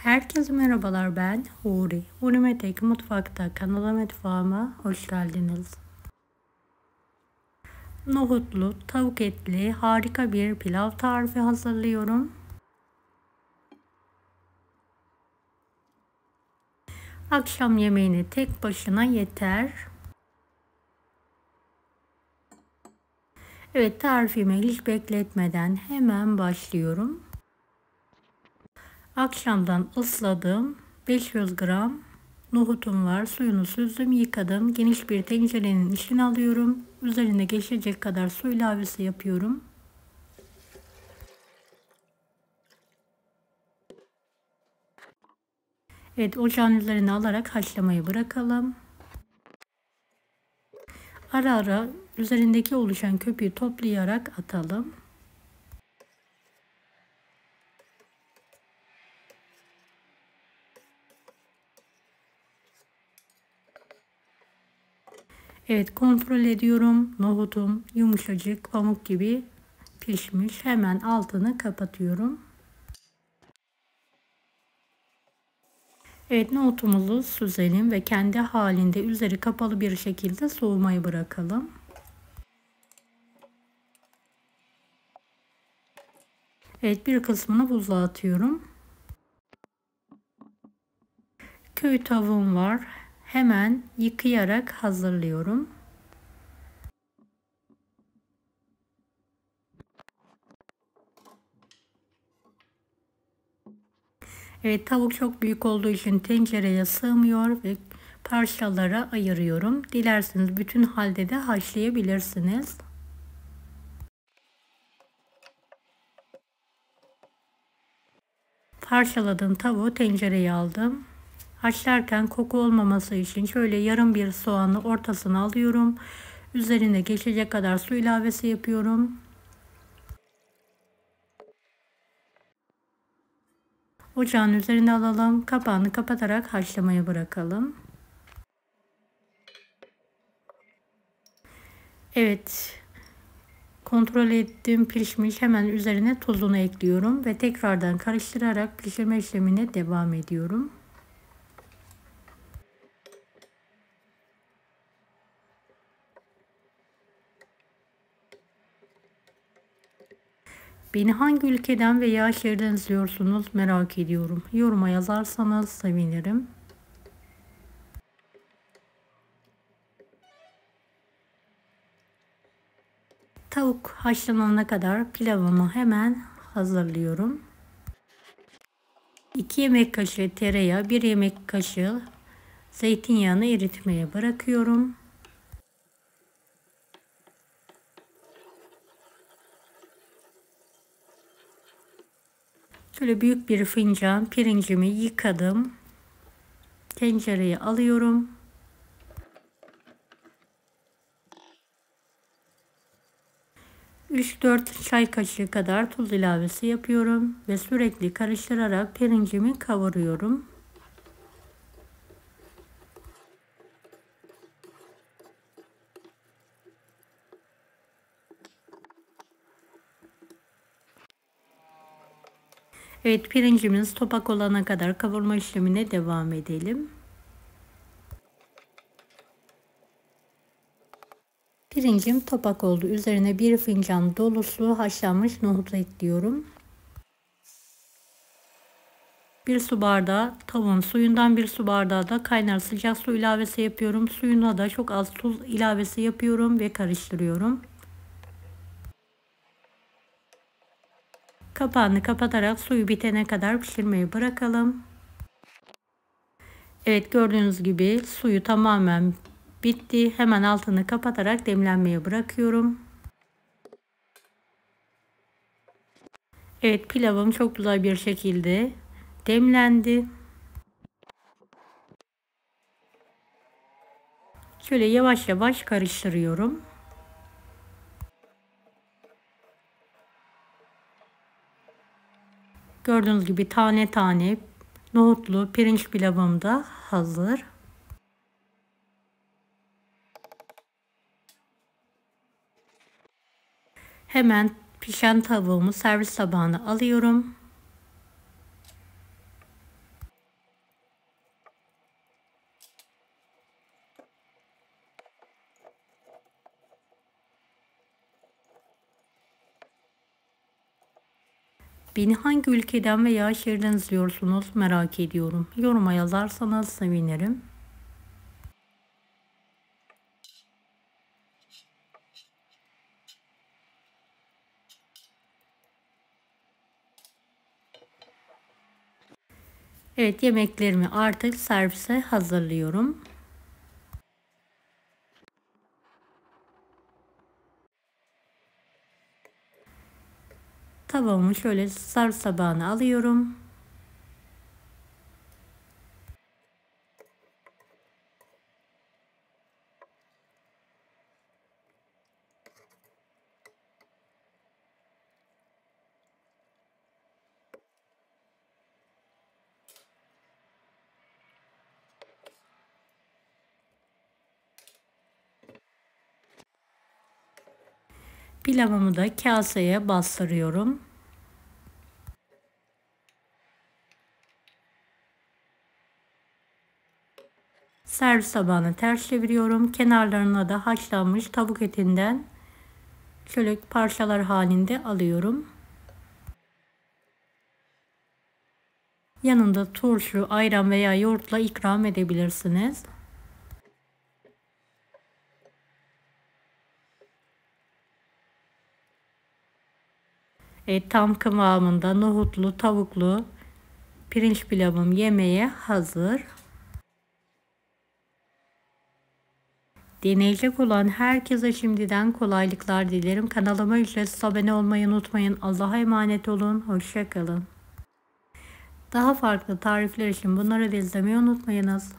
Herkese merhabalar, ben Huri. Huri Metek Mutfak'ta mutfağıma hoş geldiniz. Nohutlu, tavuk etli harika bir pilav tarifi hazırlıyorum. Akşam yemeğini tek başına yeter. Evet, tarifime hiç bekletmeden hemen başlıyorum. Akşamdan ısladığım 500 gram nohutum var. Suyunu süzdüm, yıkadım. Geniş bir tencerenin içine alıyorum. Üzerine geçecek kadar su ilavesi yapıyorum. Evet, ocağın üzerine alarak haşlamayı bırakalım. Ara ara üzerindeki oluşan köpüğü toplayarak atalım. Evet, kontrol ediyorum. Nohutum yumuşacık, pamuk gibi pişmiş. Hemen altını kapatıyorum. Evet, nohutumuzu süzelim ve kendi halinde üzeri kapalı bir şekilde soğumayı bırakalım. Evet, bir kısmını buzluğa atıyorum. Köy tavuğum var. Hemen yıkayarak hazırlıyorum. Evet, tavuk çok büyük olduğu için tencereye sığmıyor ve parçalara ayırıyorum. Dilerseniz bütün halde de haşlayabilirsiniz. Parçaladığım tavuğu tencereye aldım. Haşlarken koku olmaması için şöyle yarım bir soğanı ortasına alıyorum. Üzerine geçecek kadar su ilavesi yapıyorum. Ocağın üzerine alalım. Kapağını kapatarak haşlamaya bırakalım. Evet. Kontrol ettim, pişmiş. Hemen üzerine tuzunu ekliyorum ve tekrardan karıştırarak pişirme işlemine devam ediyorum. Beni hangi ülkeden veya şehirden izliyorsunuz merak ediyorum. Yoruma yazarsanız sevinirim. Tavuk haşlanana kadar pilavımı hemen hazırlıyorum. 2 yemek kaşığı tereyağı, 1 yemek kaşığı zeytinyağını eritmeye bırakıyorum. Şöyle büyük bir fincan pirincimi yıkadım. Tencereye alıyorum. 3-4 çay kaşığı kadar tuz ilavesi yapıyorum ve sürekli karıştırarak pirincimi kavuruyorum. Evet, pirincimiz topak olana kadar kavurma işlemine devam edelim. Pirincim topak oldu. Üzerine 1 fincan dolusu haşlanmış nohut ekliyorum. 1 su bardağı tavuğun suyundan 1 su bardağı da kaynar sıcak su ilavesi yapıyorum. Suyuna da çok az tuz ilavesi yapıyorum ve karıştırıyorum. Kapağını kapatarak suyu bitene kadar pişirmeyi bırakalım. Evet, gördüğünüz gibi suyu tamamen bitti. Hemen altını kapatarak demlenmeye bırakıyorum. Evet, pilavım çok güzel bir şekilde demlendi. Şöyle yavaş yavaş karıştırıyorum. Gördüğünüz gibi tane tane nohutlu pirinç pilavım da hazır. Hemen pişen tavuğumu servis tabağına alıyorum. Beni hangi ülkeden veya şehirden izliyorsunuz merak ediyorum. Yoruma yazarsanız sevinirim. Evet, yemeklerimi artık servise hazırlıyorum. Tavamı şöyle servis tabağına alıyorum. Pilavımı da kaseye bastırıyorum. Servis tabağını ters çeviriyorum. Kenarlarına da haşlanmış tavuk etinden şöyle parçalar halinde alıyorum. Yanında turşu, ayran veya yoğurtla ikram edebilirsiniz. Tam kıvamında nohutlu, tavuklu pirinç pilavım yemeğe hazır. Deneyecek olan herkese şimdiden kolaylıklar dilerim. Kanalıma ücretsiz abone olmayı unutmayın. Allah'a emanet olun. Hoşça kalın. Daha farklı tarifler için bunları da izlemeyi unutmayınız.